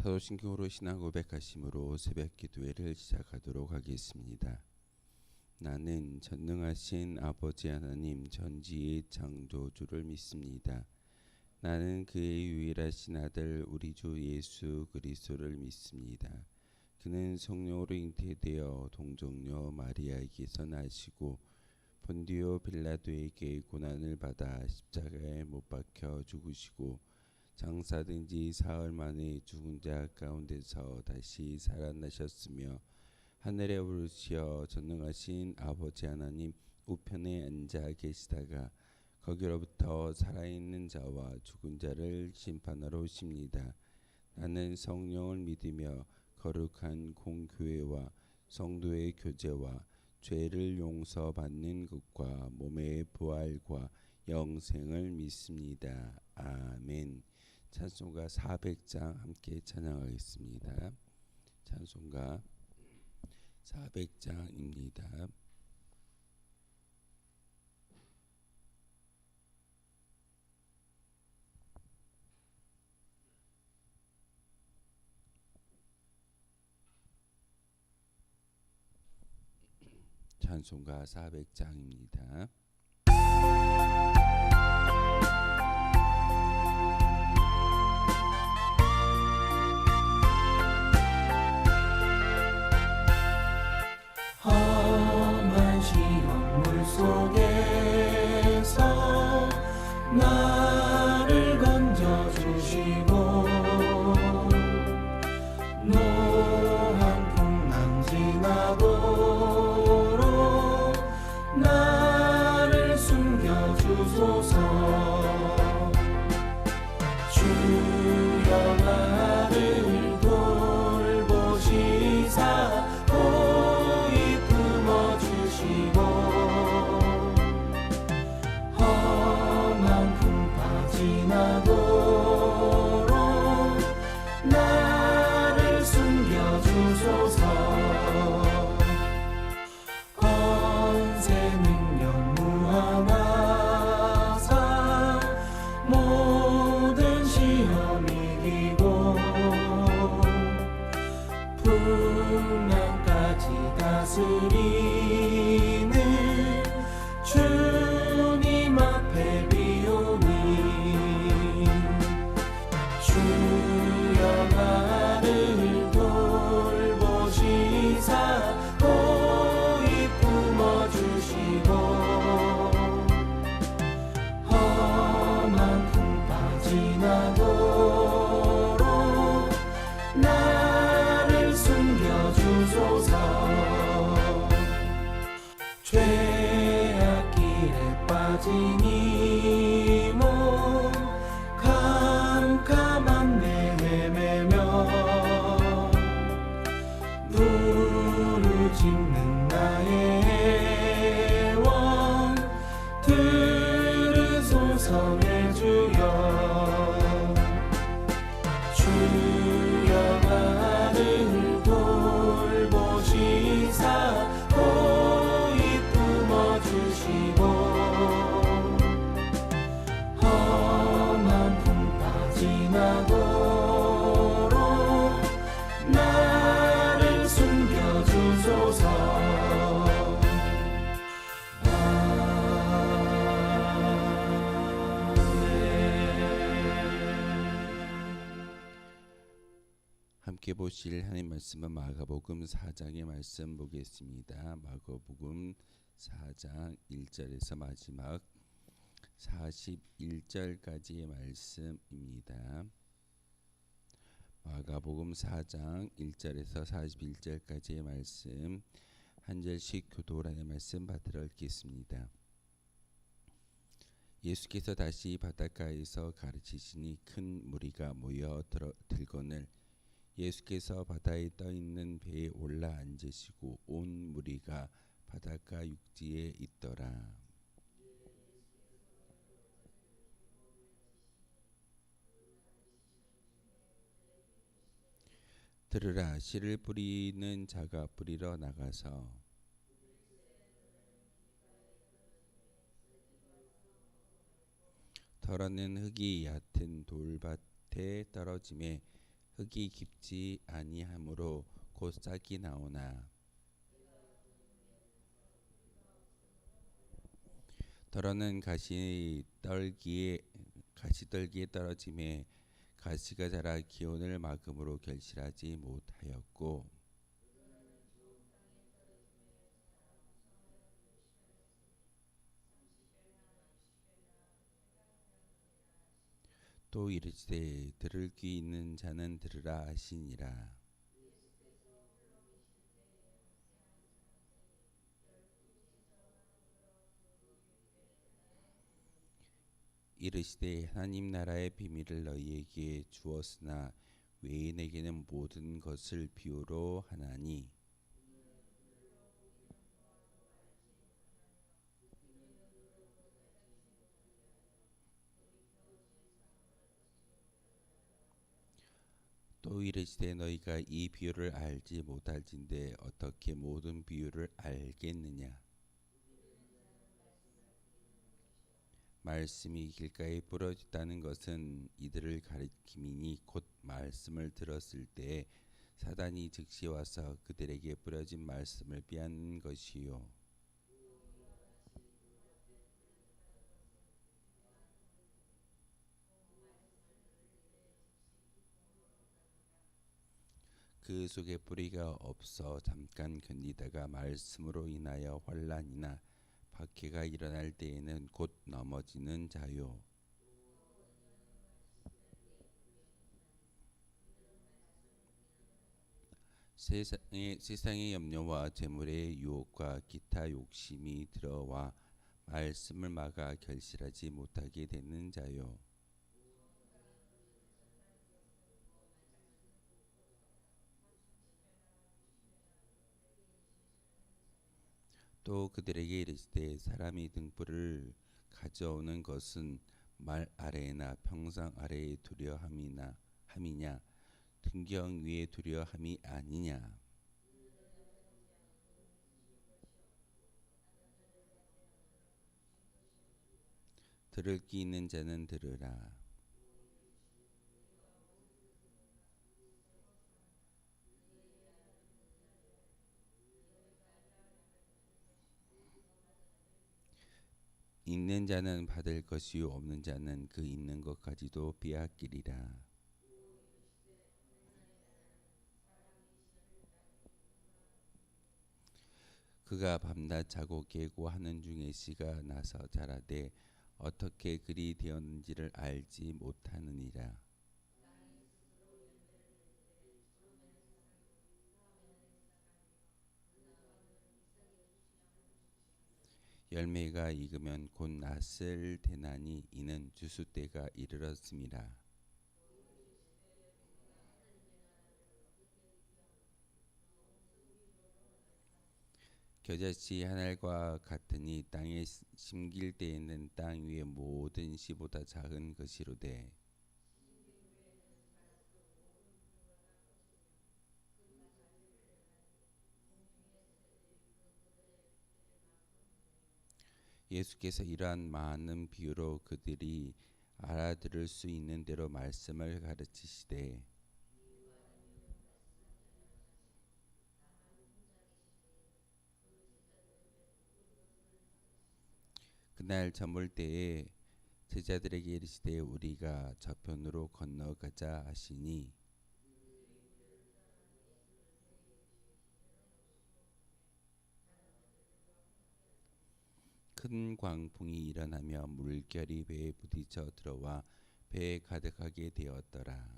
사도신경으로 신앙 고백하심으로 새벽 기도회를 시작하도록 하겠습니다. 나는 전능하신 아버지 하나님 전지의 창조주를 믿습니다. 나는 그의 유일하신 아들 우리 주 예수 그리스도를 믿습니다. 그는 성령으로 잉태되어 동정녀 마리아에게서 나시고 본디오 빌라도에게 고난을 받아 십자가에 못 박혀 죽으시고 장사된 지 사흘 만에 죽은 자 가운데서 다시 살아나셨으며 하늘에 오르시어 전능하신 아버지 하나님 우편에 앉아 계시다가 거기로부터 살아있는 자와 죽은 자를 심판하러 오십니다. 나는 성령을 믿으며 거룩한 공교회와 성도의 교제와 죄를 용서받는 것과 몸의 부활과 영생을 믿습니다. 아멘. 찬송가 400장 함께 찬양하겠습니다. 찬송가 400장입니다. 찬송가 400장입니다. 험한 시험 물속에서 나를 건져주시고 노한 풍랑 지나도록 나를 숨겨주소서. 주여 나를 돌보시사 지나도록 나를 숨겨주소서. 권세 능력 무한하사 모든 시험 이기고 풍랑까지 다스리는 주님 앞에 주여 나를 돌보시사 호히 품어주시고 험한 풍파 지나도록 나를 숨겨주소서. 죄악길에 빠진 이 몸 캄캄한 내 헤매며 부르짖는 나의 원 들으소서. 내 주여 주여 나를 돌보시사 호히 품어주시고 지나도록 나를 숨겨주소서. 함께 보실 하나님 말씀은 마가복음 4장의 말씀 보겠습니다. 마가복음 4장 1절에서 마지막 41절까지의 말씀입니다. 마가복음 4장 1절에서 41절까지의 말씀 한 절씩 교도라는 말씀 받들어 읽겠습니다. 예수께서 다시 바닷가에서 가르치시니 큰 무리가 모여 들거늘 예수께서 바다에 떠있는 배에 올라 앉으시고 온 무리가 바닷가 육지에 있더라. 들으라. 씨를 뿌리는 자가 뿌리러 나가서 덜어낸 흙이 얕은 돌밭에 떨어짐에 흙이 깊지 아니하므로 곧 싹이 나오나 더러는 가시떨기에 떨어짐에 가시가 자라 기온을 막음으로 결실하지 못하였고 또 이르시되 들을 귀 있는 자는 들으라 하시니라. 이르시되 하나님 나라의 비밀을 너희에게 주었으나 외인에게는 모든 것을 비유로 하나니 또 이르시되 너희가 이 비유를 알지 못할진대 어떻게 모든 비유를 알겠느냐. 말씀이 길가에 부러졌다는 것은 이들을 가리킴이니 곧 말씀을 들었을 때에 사단이 즉시 와서 그들에게 뿌려진 말씀을 빼앗는 것이요. 그 속에 뿌리가 없어 잠깐 견디다가 말씀으로 인하여 환난이나 박해가 일어날 때에는 곧 넘어지는 자요. 세상의 염려와 재물의 유혹과 기타 욕심이 들어와 말씀을 막아 결실하지 못하게 되는 자요. 또 그들에게 이르시되 사람이 등불을 가져오는 것은 말 아래나 평상 아래에 두려 함이냐 등경 위에 두려 함이 아니냐. 들을 귀 있는 자는 들으라. 있는 자는 받을 것이요 없는 자는 그 있는 것까지도 빼앗기리라. 그가 밤낮 자고 깨고 하는 중에 씨가 나서 자라되 어떻게 그리 되었는지를 알지 못하느니라. 열매가 익으면 곧 낫을 대나니 이는 주수 때가 이르렀음이라. 겨자씨 한 알과 같으니 땅에 심길 때에는 땅 위의 모든 씨보다 작은 것이로되 예수께서 이러한 많은 비유로 그들이 알아들을 수 있는 대로 말씀을 가르치시되 그날 저물 때에 제자들에게 이르시되 우리가 저편으로 건너가자 하시니 큰 광풍이 일어나며 물결이 배에 부딪혀 들어와 배에 가득하게 되었더라.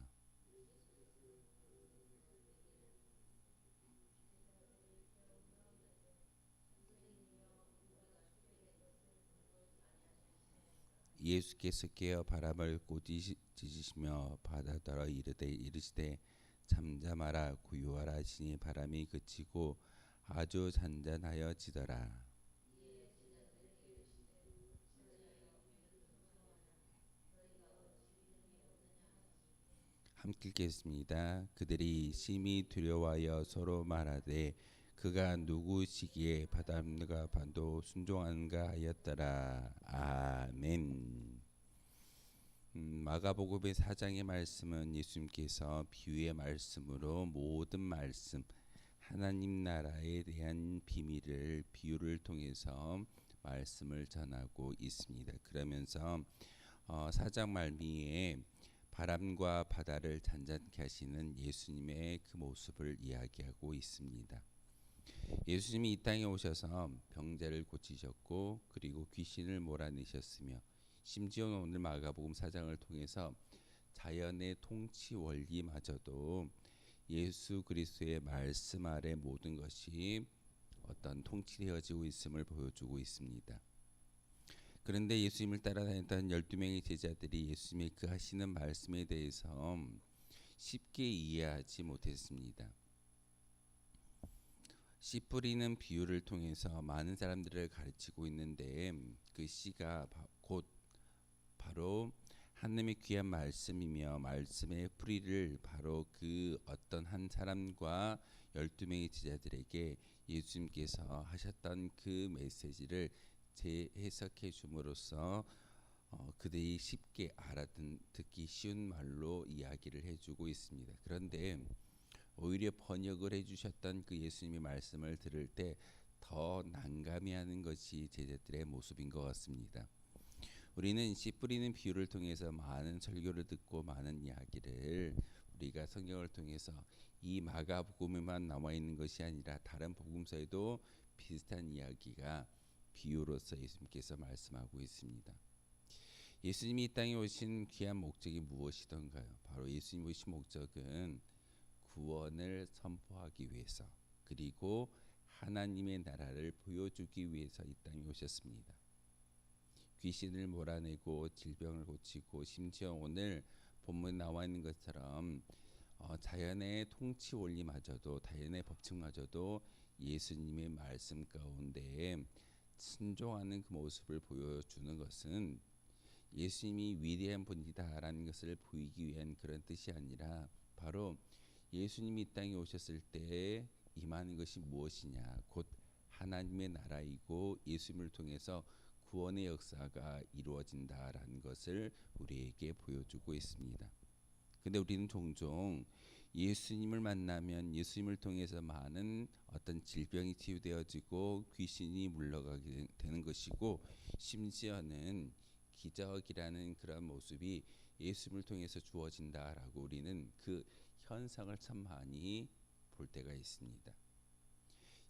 예수께서 깨어 바람을 꾸짖으시며 바다더러 이르시되 잠잠하라 고요하라 하시니 바람이 그치고 아주 잔잔하여지더라. 함께 읽겠습니다. 그들이 심히 두려워하여 서로 말하되 그가 누구시기에 바람과 바도 순종하는가 하였더라. 아멘. 마가복음의 4장의 말씀은 예수님께서 비유의 말씀으로 모든 말씀 하나님 나라에 대한 비밀을 비유를 통해서 말씀을 전하고 있습니다. 그러면서 4장 말미에 바람과 바다를 잔잔케 하시는 예수님의 그 모습을 이야기하고 있습니다. 예수님이 이 땅에 오셔서 병자를 고치셨고 그리고 귀신을 몰아내셨으며 심지어 오늘 마가복음 4장을 통해서 자연의 통치 원리마저도 예수 그리스도의 말씀 아래 모든 것이 어떤 통치되어지고 있음을 보여주고 있습니다. 그런데 예수님을 따라다녔던 12명의 제자들이 예수님의 그 하시는 말씀에 대해서 쉽게 이해하지 못했습니다. 씨 뿌리는 비유를 통해서 많은 사람들을 가르치고 있는데 그 씨가 곧 바로 하나님의 귀한 말씀이며 말씀의 뿌리를 바로 그 어떤 한 사람과 12명의 제자들에게 예수님께서 하셨던 그 메시지를 재해석해 줌으로써 그들이 쉽게 알아듣기 쉬운 말로 이야기를 해주고 있습니다. 그런데 오히려 번역을 해주셨던 그 예수님의 말씀을 들을 때 더 난감해하는 것이 제자들의 모습인 것 같습니다. 우리는 씨 뿌리는 비유를 통해서 많은 설교를 듣고 많은 이야기를 우리가 성경을 통해서 이 마가복음에만 나와 있는 것이 아니라 다른 복음서에도 비슷한 이야기가 비유로서 예수님께서 말씀하고 있습니다. 예수님이 이 땅에 오신 귀한 목적이 무엇이던가요? 바로 예수님 오신 목적은 구원을 선포하기 위해서 그리고 하나님의 나라를 보여주기 위해서 이 땅에 오셨습니다. 귀신을 몰아내고 질병을 고치고 심지어 오늘 본문에 나와 있는 것처럼 자연의 통치 원리마저도 자연의 법칙마저도 예수님의 말씀 가운데 순종하는 그 모습을 보여주는 것은 예수님이 위대한 분이다라는 것을 보이기 위한 그런 뜻이 아니라 바로 예수님이 이 땅에 오셨을 때 임하는 것이 무엇이냐 곧 하나님의 나라이고 예수님을 통해서 구원의 역사가 이루어진다라는 것을 우리에게 보여주고 있습니다. 근데 우리는 종종 예수님을 만나면 예수님을 통해서 많은 어떤 질병이 치유되어지고 귀신이 물러가게 되는 것이고 심지어는 기적이라는 그런 모습이 예수님을 통해서 주어진다라고 우리는 그 현상을 참 많이 볼 때가 있습니다.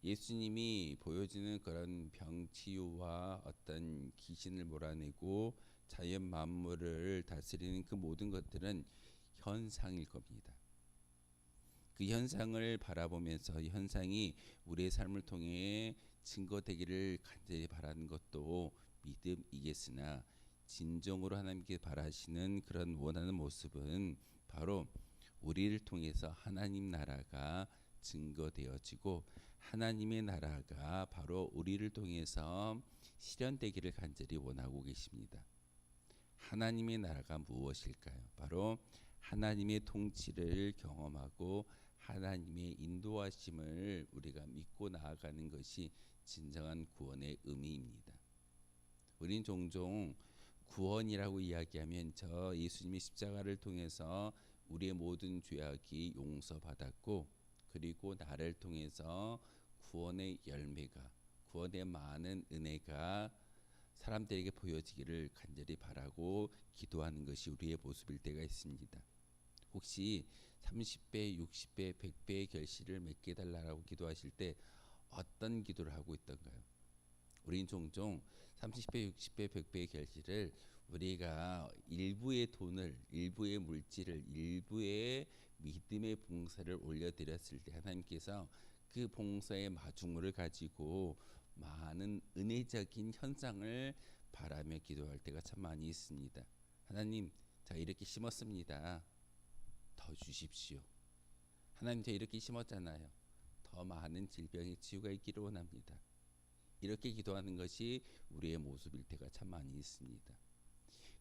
예수님이 보여지는 그런 병치유와 어떤 귀신을 몰아내고 자연 만물을 다스리는 그 모든 것들은 현상일 겁니다. 그 현상을 바라보면서 현상이 우리의 삶을 통해 증거되기를 간절히 바라는 것도 믿음이겠으나 진정으로 하나님께 바라시는 그런 원하는 모습은 바로 우리를 통해서 하나님 나라가 증거되어지고 하나님의 나라가 바로 우리를 통해서 실현되기를 간절히 원하고 계십니다. 하나님의 나라가 무엇일까요? 바로 하나님의 통치를 경험하고 하나님의 인도하심을 우리가 믿고 나아가는 것이 진정한 구원의 의미입니다. 우리는 종종 구원이라고 이야기하면 저 예수님의 십자가를 통해서 우리의 모든 죄악이 용서받았고 그리고 나를 통해서 구원의 열매가 구원의 많은 은혜가 사람들에게 보여지기를 간절히 바라고 기도하는 것이 우리의 모습일 때가 있습니다. 혹시 30배, 60배, 100배의 결실을 맺게 해달라고 기도하실 때 어떤 기도를 하고 있던가요? 우린 종종 30배, 60배, 100배의 결실을 우리가 일부의 돈을, 일부의 물질을, 일부의 믿음의 봉사를 올려드렸을 때 하나님께서 그 봉사의 마중물을 가지고 많은 은혜적인 현상을 바라며 기도할 때가 참 많이 있습니다. 하나님, 자 이렇게 심었습니다. 더 주십시오. 하나님, 저 이렇게 심었잖아요. 더 많은 질병의 치유가 있기를 원합니다. 이렇게 기도하는 것이 우리의 모습일 때가 참 많이 있습니다.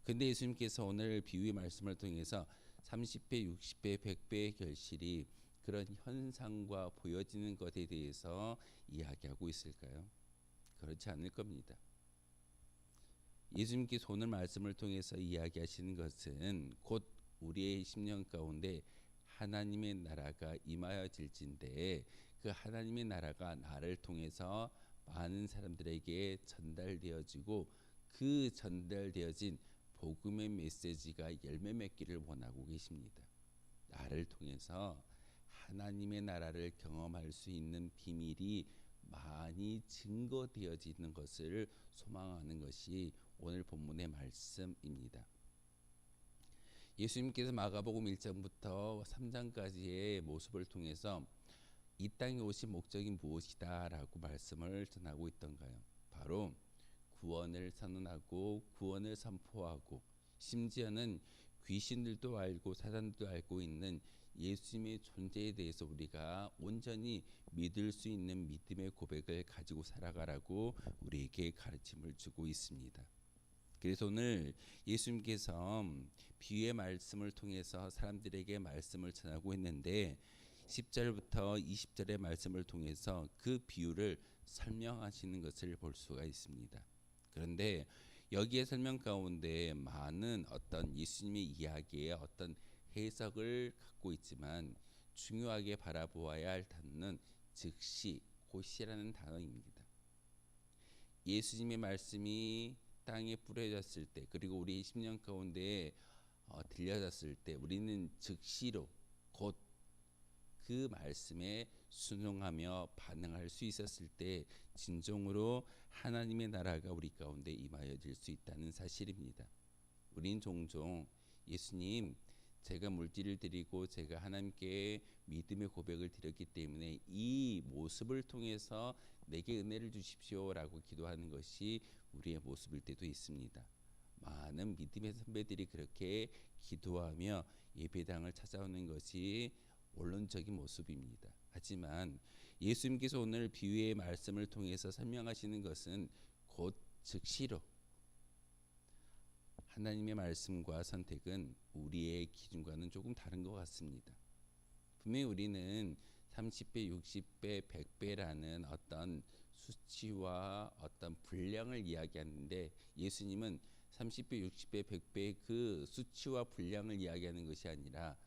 근데 예수님께서 오늘 비유의 말씀을 통해서 30배, 60배, 100배의 결실이 그런 현상과 보여지는 것에 대해서 이야기하고 있을까요? 그렇지 않을 겁니다. 예수님께서 오늘 말씀을 통해서 이야기하시는 것은 곧 우리의 심령 가운데 하나님의 나라가 임하여질진데 그 하나님의 나라가 나를 통해서 많은 사람들에게 전달되어지고 그 전달되어진 복음의 메시지가 열매 맺기를 원하고 계십니다. 나를 통해서 하나님의 나라를 경험할 수 있는 비밀이 많이 증거되어지는 것을 소망하는 것이 오늘 본문의 말씀입니다. 예수님께서 마가복음 1장부터 3장까지의 모습을 통해서 이 땅에 오신 목적이 무엇이다 라고 말씀을 전하고 있던가요? 바로 구원을 선언하고 구원을 선포하고 심지어는 귀신들도 알고 사단도 알고 있는 예수님의 존재에 대해서 우리가 온전히 믿을 수 있는 믿음의 고백을 가지고 살아가라고 우리에게 가르침을 주고 있습니다. 그래서 오늘 예수님께서 비유의 말씀을 통해서 사람들에게 말씀을 전하고 있는데 10절부터 20절의 말씀을 통해서 그 비유를 설명하시는 것을 볼 수가 있습니다. 그런데 여기에 설명 가운데 많은 어떤 예수님의 이야기의 어떤 해석을 갖고 있지만 중요하게 바라보아야 할 단어는 즉시, 곧이라는 단어입니다. 예수님의 말씀이 땅에 뿌려졌을 때 그리고 우리 심령 가운데 들려졌을 때 우리는 즉시로 곧 그 말씀에 순종하며 반응할 수 있었을 때 진정으로 하나님의 나라가 우리 가운데 임하여질 수 있다는 사실입니다. 우린 종종 예수님 제가 물질을 드리고 제가 하나님께 믿음의 고백을 드렸기 때문에 이 모습을 통해서 내게 은혜를 주십시오라고 기도하는 것이 우리의 모습일 때도 있습니다. 많은 믿음의 선배들이 그렇게 기도하며 예배당을 찾아오는 것이 원론적인 모습입니다. 하지만 예수님께서 오늘 비유의 말씀을 통해서 설명하시는 것은 곧 즉시로 하나님의 말씀과 선택은 우리의 기준과는 조금 다른 것 같습니다. 분명히 우리는 30배, 60배, 100배라는 어떤 수치와 어떤 분량을 이야기하는데 예수님은 30배, 60배, 100배의 그 수치와 분량을 이야기하는 것이 아니라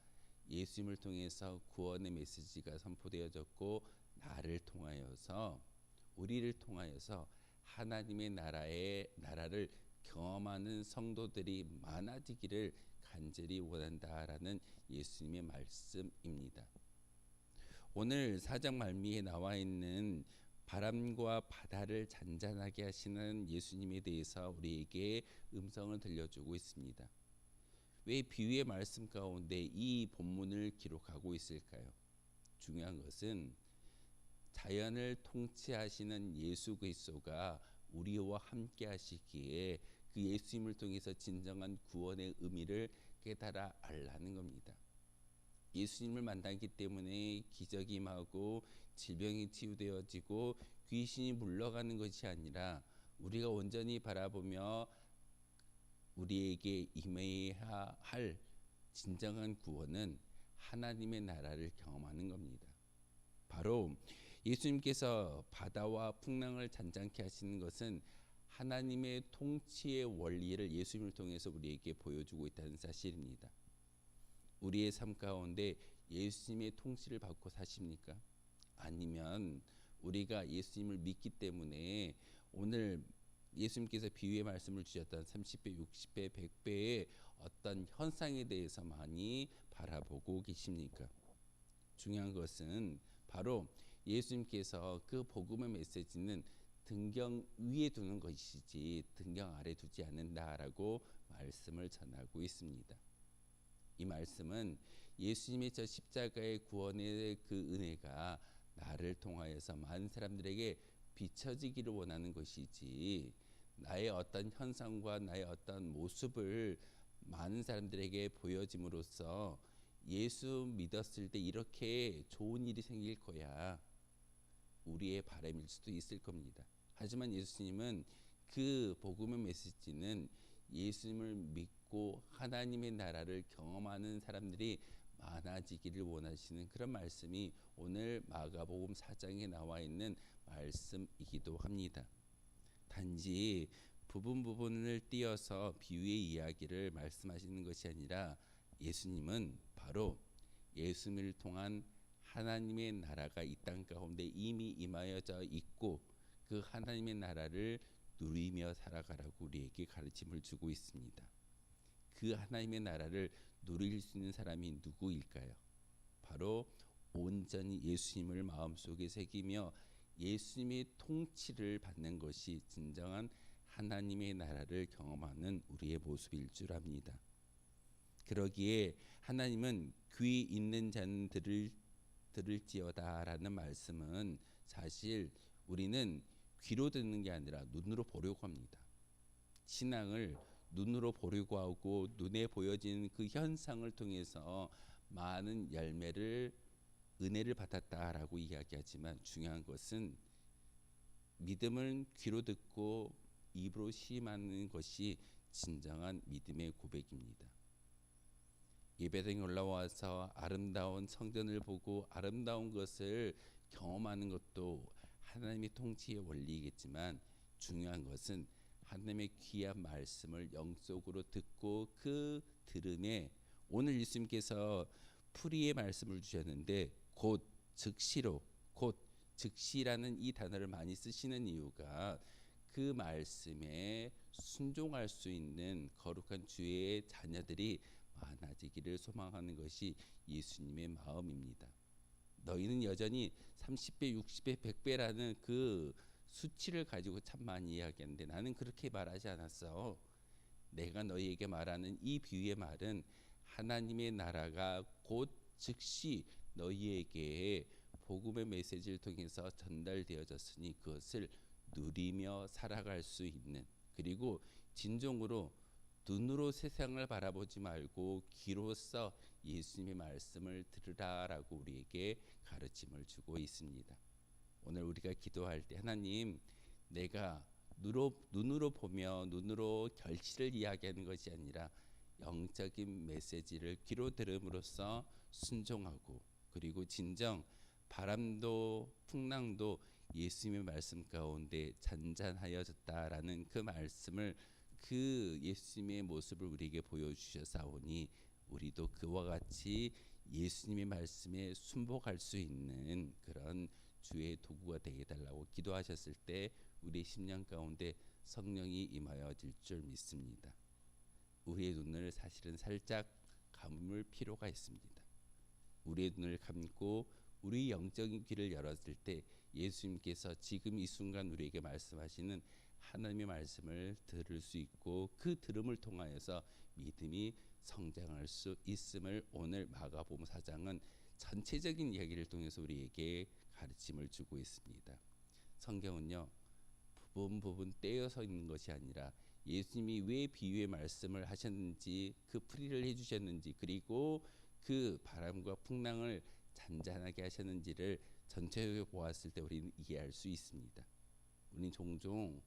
예수님을 통해서 구원의 메시지가 선포되어졌고 나를 통하여서 우리를 통하여서 하나님의 나라를 경험하는 성도들이 많아지기를 간절히 원한다라는 예수님의 말씀입니다. 오늘 4장 말미에 나와 있는 바람과 바다를 잔잔하게 하시는 예수님에 대해서 우리에게 음성을 들려주고 있습니다. 왜 비유의 말씀 가운데 이 본문을 기록하고 있을까요? 중요한 것은 자연을 통치하시는 예수 그리스도가 우리와 함께 하시기에 그 예수님을 통해서 진정한 구원의 의미를 깨달아 알라는 겁니다. 예수님을 만났기 때문에 기적이 임하고 질병이 치유되어지고 귀신이 물러가는 것이 아니라 우리가 온전히 바라보며 우리에게 임해야 할 진정한 구원은 하나님의 나라를 경험하는 겁니다. 바로 예수님께서 바다와 풍랑을 잔잔케 하시는 것은 하나님의 통치의 원리를 예수님을 통해서 우리에게 보여주고 있다는 사실입니다. 우리의 삶 가운데 예수님의 통치를 받고 사십니까? 아니면 우리가 예수님을 믿기 때문에 오늘 예수님께서 비유의 말씀을 주셨던 30배, 60배, 100배의 어떤 현상에 대해서 많이 바라보고 계십니까? 중요한 것은 바로 예수님께서 그 복음의 메시지는 등경 위에 두는 것이지 등경 아래 두지 않는다라고 말씀을 전하고 있습니다. 이 말씀은 예수님의 저 십자가의 구원의 그 은혜가 나를 통하여서 많은 사람들에게 비춰지기를 원하는 것이지 나의 어떤 현상과 나의 어떤 모습을 많은 사람들에게 보여짐으로써 예수 믿었을 때 이렇게 좋은 일이 생길 거야 우리의 바람일 수도 있을 겁니다. 하지만 예수님은 그 복음의 메시지는 예수님을 믿고 하나님의 나라를 경험하는 사람들이 많아지기를 원하시는 그런 말씀이 오늘 마가복음 4장에 나와 있는 말씀이기도 합니다. 단지 부분을 띄어서 비유의 이야기를 말씀하시는 것이 아니라 예수님은 바로 예수님을 통한 하나님의 나라가 이 땅 가운데 이미 임하여져 있고 그 하나님의 나라를 누리며 살아가라고 우리에게 가르침을 주고 있습니다. 그 하나님의 나라를 누릴 수 있는 사람이 누구일까요? 바로 온전히 예수님을 마음속에 새기며 예수님의 통치를 받는 것이 진정한 하나님의 나라를 경험하는 우리의 모습일 줄 압니다. 그러기에 하나님은 귀 있는 자는 들을지어다라는 말씀은 사실 우리는 귀로 듣는 게 아니라 눈으로 보려고 합니다. 신앙을 눈으로 보려고 하고 눈에 보여지는 그 현상을 통해서 많은 은혜를 받았다라고 이야기하지만 중요한 것은 믿음을 귀로 듣고 입으로 시인하는 것이 진정한 믿음의 고백입니다. 예배당에 올라와서 아름다운 성전을 보고 아름다운 것을 경험하는 것도 하나님의 통치의 원리이겠지만 중요한 것은 하나님의 귀한 말씀을 영적으로 듣고 그 들음에 오늘 예수님께서 풀이의 말씀을 주셨는데 곧 즉시라는 이 단어를 많이 쓰시는 이유가 그 말씀에 순종할 수 있는 거룩한 주의 자녀들이 많아지기를 소망하는 것이 예수님의 마음입니다. 너희는 여전히 30배, 60배, 100배라는 그 수치를 가지고 참 많이 이야기하는데 나는 그렇게 말하지 않았어. 내가 너희에게 말하는 이 비유의 말은 하나님의 나라가 곧 즉시 너희에게 복음의 메시지를 통해서 전달되어졌으니 그것을 누리며 살아갈 수 있는, 그리고 진정으로 눈으로 세상을 바라보지 말고 귀로써 예수님의 말씀을 들으라라고 우리에게 가르침을 주고 있습니다. 오늘 우리가 기도할 때 하나님, 내가 눈으로 보며 눈으로 결실을 이야기하는 것이 아니라 영적인 메시지를 귀로 들음으로써 순종하고, 그리고 진정 바람도 풍랑도 예수님의 말씀 가운데 잔잔하여졌다라는 그 말씀을, 그 예수님의 모습을 우리에게 보여주셨사오니 우리도 그와 같이 예수님의 말씀에 순복할 수 있는 그런 주의 도구가 되게 해달라고 기도하셨을 때 우리의 심령 가운데 성령이 임하여질 줄 믿습니다. 우리의 눈을 사실은 살짝 감을 필요가 있습니다. 우리의 눈을 감고 우리 영적인 귀를 열었을 때 예수님께서 지금 이 순간 우리에게 말씀하시는 하나님의 말씀을 들을 수 있고 그 들음을 통하여서 믿음이 성장할 수 있음을 오늘 마가복음 4장은 전체적인 이야기를 통해서 우리에게 가르침을 주고 있습니다. 성경은요, 부분 떼어서 있는 것이 아니라 예수님이 왜 비유의 말씀을 하셨는지, 그 풀이를 해주셨는지, 그리고 그 바람과 풍랑을 잔잔하게 하셨는지를 전체적으로 보았을 때 우리는 이해할 수 있습니다. 우리는 종종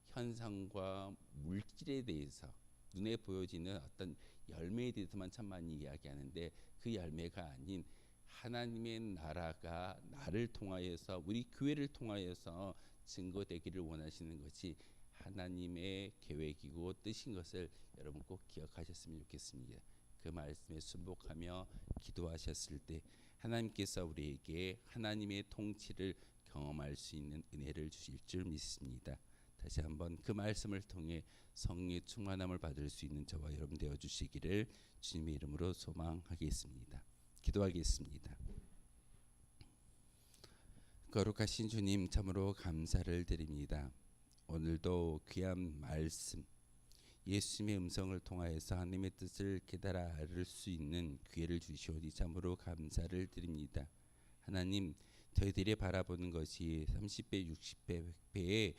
현상과 물질에 대해서, 눈에 보여지는 어떤 열매에 대해서만 참 많이 이야기하는데 그 열매가 아닌 하나님의 나라가 나를 통하여서, 우리 교회를 통하여서 증거되기를 원하시는 것이 하나님의 계획이고 뜻인 것을 여러분 꼭 기억하셨으면 좋겠습니다. 그 말씀에 순복하며 기도하셨을 때 하나님께서 우리에게 하나님의 통치를 경험할 수 있는 은혜를 주실 줄 믿습니다. 다시 한번 그 말씀을 통해 성령의 충만함을 받을 수 있는 저와 여러분 되어 주시기를 주님의 이름으로 소망하겠습니다. 기도하겠습니다. 거룩하신 주님, 참으로 감사를 드립니다. 오늘도 귀한 말씀, 예수님의 음성을 통하여서 하나님의 뜻을 깨달아 알을 수 있는 기회를 주시오니 참으로 감사를 드립니다. 하나님, 저희들이 바라보는 것이 30배, 60배, 100배의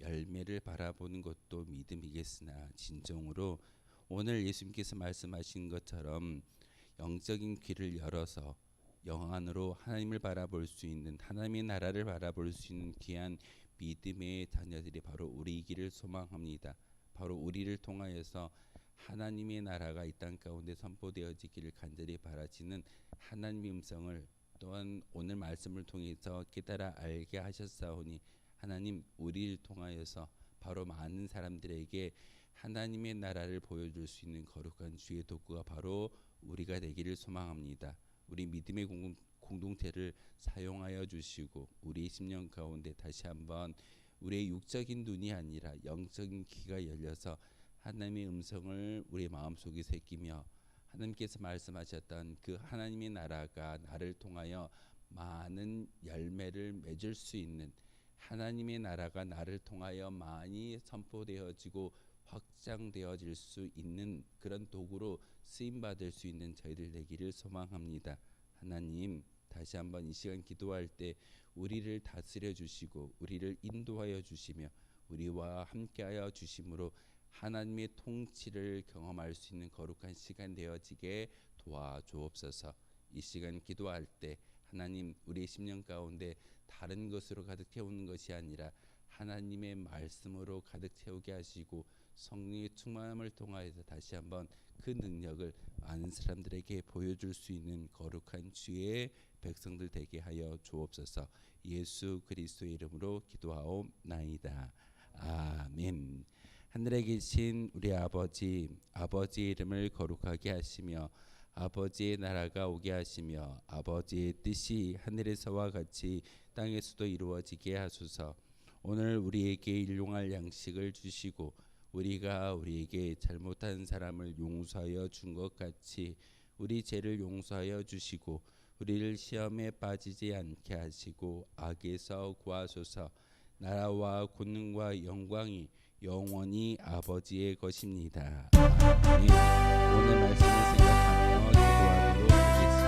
열매를 바라보는 것도 믿음이겠으나 진정으로 오늘 예수님께서 말씀하신 것처럼 영적인 귀를 열어서 영안으로 하나님을 바라볼 수 있는, 하나님의 나라를 바라볼 수 있는 귀한 믿음의 자녀들이 바로 우리이기를 소망합니다. 바로 우리를 통하여서 하나님의 나라가 이 땅 가운데 선포되어지기를 간절히 바라시는 하나님의 음성을 또한 오늘 말씀을 통해서 깨달아 알게 하셨사오니 하나님, 우리를 통하여서 바로 많은 사람들에게 하나님의 나라를 보여줄 수 있는 거룩한 주의 도구가 바로 우리가 되기를 소망합니다. 우리 믿음의 공동체를 사용하여 주시고 우리 10년 가운데 다시 한번 우리의 육적인 눈이 아니라 영적인 귀가 열려서 하나님의 음성을 우리의 마음속에 새기며 하나님께서 말씀하셨던 그 하나님의 나라가 나를 통하여 많은 열매를 맺을 수 있는, 하나님의 나라가 나를 통하여 많이 선포되어지고 확장되어질 수 있는 그런 도구로 쓰임받을 수 있는 저희들 되기를 소망합니다. 하나님, 다시 한번 이 시간 기도할 때 우리를 다스려 주시고 우리를 인도하여 주시며 우리와 함께하여 주심으로 하나님의 통치를 경험할 수 있는 거룩한 시간 되어지게 도와주옵소서. 이 시간 기도할 때 하나님, 우리의 10년 가운데 다른 것으로 가득 채우는 것이 아니라 하나님의 말씀으로 가득 채우게 하시고 성령의 충만함을 통하여서 다시 한번 그 능력을 많은 사람들에게 보여줄 수 있는 거룩한 주의 백성들 되게 하여 주옵소서. 예수 그리스도의 이름으로 기도하옵나이다. 아멘. 하늘에 계신 우리 아버지의 이름을 거룩하게 하시며 아버지의 나라가 오게 하시며 아버지의 뜻이 하늘에서와 같이 땅에서도 이루어지게 하소서. 오늘 우리에게 일용할 양식을 주시고 우리가 우리에게 잘못한 사람을 용서하여 준 것 같이 우리 죄를 용서하여 주시고 우리를 시험에 빠지지 않게 하시고 악에서 구하소서. 나라와 권능과 영광이 영원히 아버지의 것입니다. 아멘. 오늘 말씀을 생각하며 기도하도록 하겠습니다.